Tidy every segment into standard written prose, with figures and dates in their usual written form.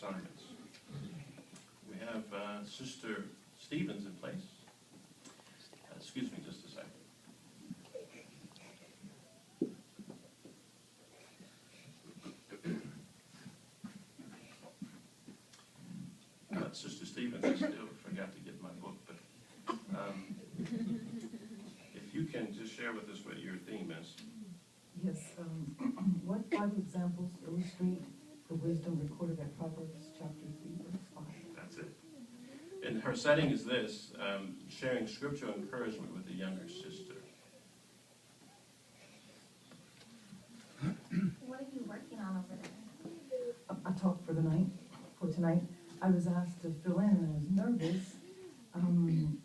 assignments. We have Sister Stevens in place. Excuse me just a second. Sister Stevens, I still forgot to get my book, but if you can just share with us what your theme is. Yes, what Bible examples illustrate the wisdom recorded at Proverbs chapter 3, verse 5? That's it. And her setting is this, sharing scriptural encouragement with a younger sister. What are you working on over there? I talked for tonight. I was asked to fill in and I was nervous,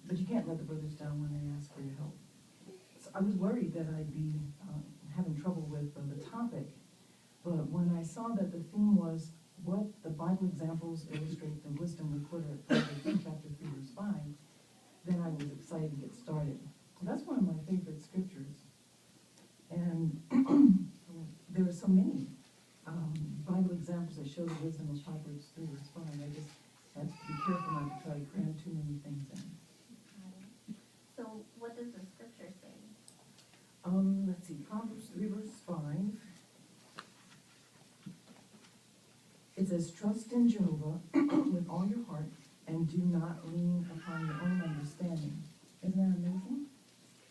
but you can't let the brothers down when they ask for your help. So I was worried that I'd be having trouble with the topic, but when I saw that the theme was what the Bible examples illustrate the wisdom recorded at Proverbs chapter 3, verse 5, then I was excited to get started. So that's one of my favorite scriptures. And there are so many Bible examples that show the wisdom of Proverbs 3, verse 5. I just have to be careful not to try to cram too many things in. So what does the scripture say? Let's see, Proverbs 3, verse 5. It says, trust in Jehovah with all your heart and do not lean upon your own understanding. Isn't that amazing?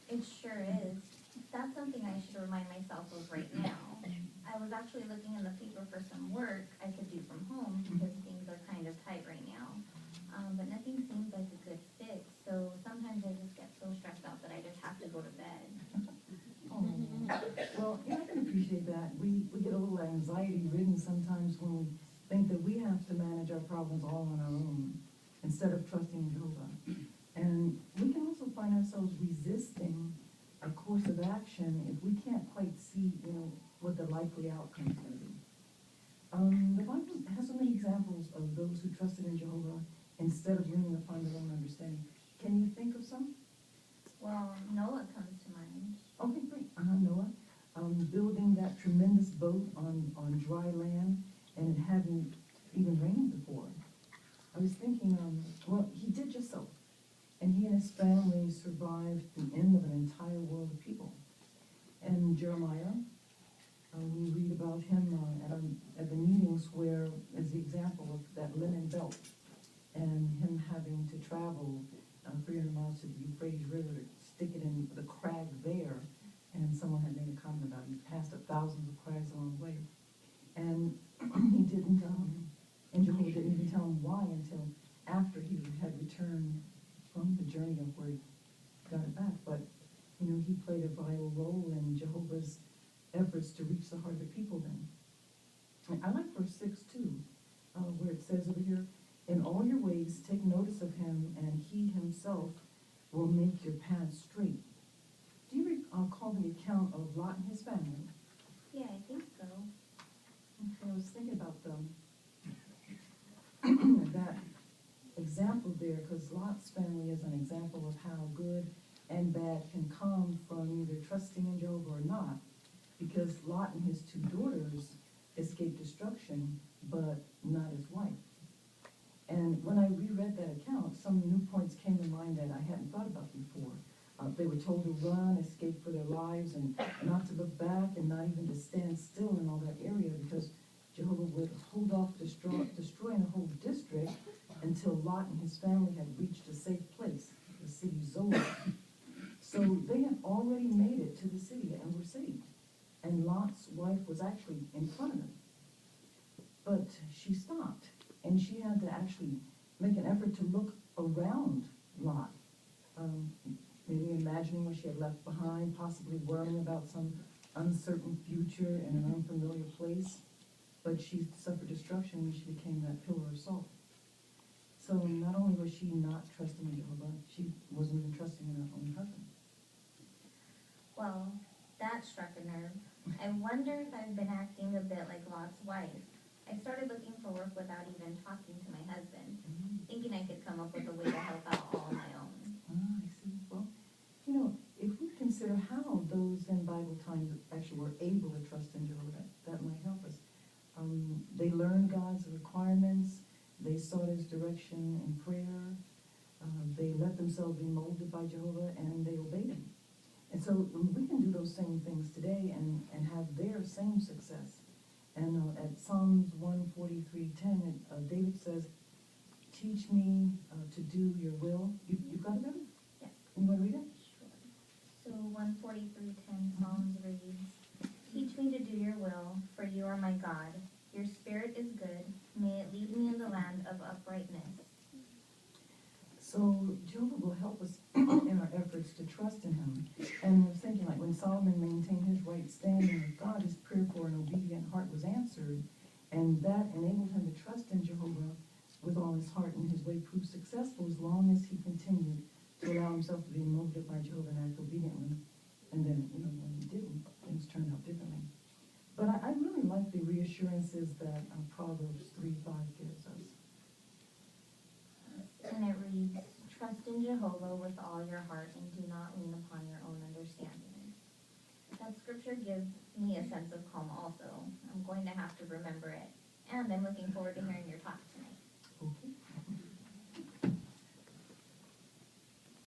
It sure is. That's something I should remind myself of right now. I was actually looking in the paper for some work I could do from home because things are kind of tight right now. But nothing seems like a good fit. So sometimes I just get so stressed out that I just have to go to bed. Oh, well, yeah, I can appreciate that. We get a little anxiety-ridden sometimes when we think that we have to manage our problems all on our own instead of trusting in Jehovah. And we can also find ourselves resisting a course of action if we can't quite see, what the likely outcome is going to be. The Bible has so many examples of those who trusted in Jehovah instead of leaning upon their own understanding. Can you think of some? Well, Noah comes to mind. Okay, great. Noah, building that tremendous boat on dry land, and it hadn't even rained before. I was thinking, well, he did just so. And he and his family survived the end of an entire world of people. And Jeremiah, we read about him at the meetings where, as the example of that linen belt, and him having to travel 300 miles to the Euphrates River to stick it in the crag there, and someone had made a comment about he passed up thousands of crags along the way. And he didn't, and Jehovah didn't even tell him why until after he had returned from the journey of where he got it back. But, he played a vital role in Jehovah's efforts to reach the heart of the people then. And I like verse 6 too, where it says over here, in all your ways take notice of him, and he himself will make your paths straight. Do you recall the account of Lot and his family? Yeah, I think so. Okay, I was thinking about that example there, because Lot's family is an example of how good and bad can come from either trusting in Jehovah or not, because Lot and his two daughters escaped destruction, but not his wife. And when I reread that account, some new points came to mind that I hadn't thought about before. They were told to run, escape for their lives, and not to look back, and not even to stand still in all that area, because Jehovah would hold off destroying the whole district until Lot and his family had reached a safe place, the city Zoar. So they had already made it to the city and were saved. And Lot's wife was actually in front of them. But she stopped, and she had to actually make an effort to look around Lot. Maybe imagining what she had left behind, possibly worrying about some uncertain future in an unfamiliar place. But she suffered destruction when she became that pillar of salt. So not only was she not trusting in Jehovah, she wasn't even trusting in her own husband. Well, that struck a nerve. I wonder if I've been acting a bit like Lot's wife. I started looking for work without even talking to my husband, thinking I could come up with a way to help out all on my own. I see. Well, if we consider how those in Bible times actually were able to trust in Jehovah, that might help us. They learned God's kinds of requirements. They sought his direction in prayer. They let themselves be molded by Jehovah, and they obeyed him. And so we can do those same things today and have their same success. And at Psalms 143:10, David says, teach me to do your will. You've got it, Evan? Yes. You want to read it? Sure. So 143:10 Psalms reads, teach me to do your will, for you are my God. Your spirit is good. May it lead me in the land of uprightness. So Jehovah will help us in our efforts to trust in him. And I was thinking, like, when Solomon maintained his right standing with God, his prayer for an obedient heart was answered. And that enabled him to trust in Jehovah with all his heart, and his way proved successful as long as he continued to allow himself to be molded by Jehovah and act obediently. And then, when he didn't, things turned out differently. But I really like the reassurances that Proverbs 3:5 gives us. And it reads, trust in Jehovah with all your heart and do not lean upon your own understanding. That scripture gives me a sense of calm also. I'm going to have to remember it. And I'm looking forward to hearing your talk tonight. Okay.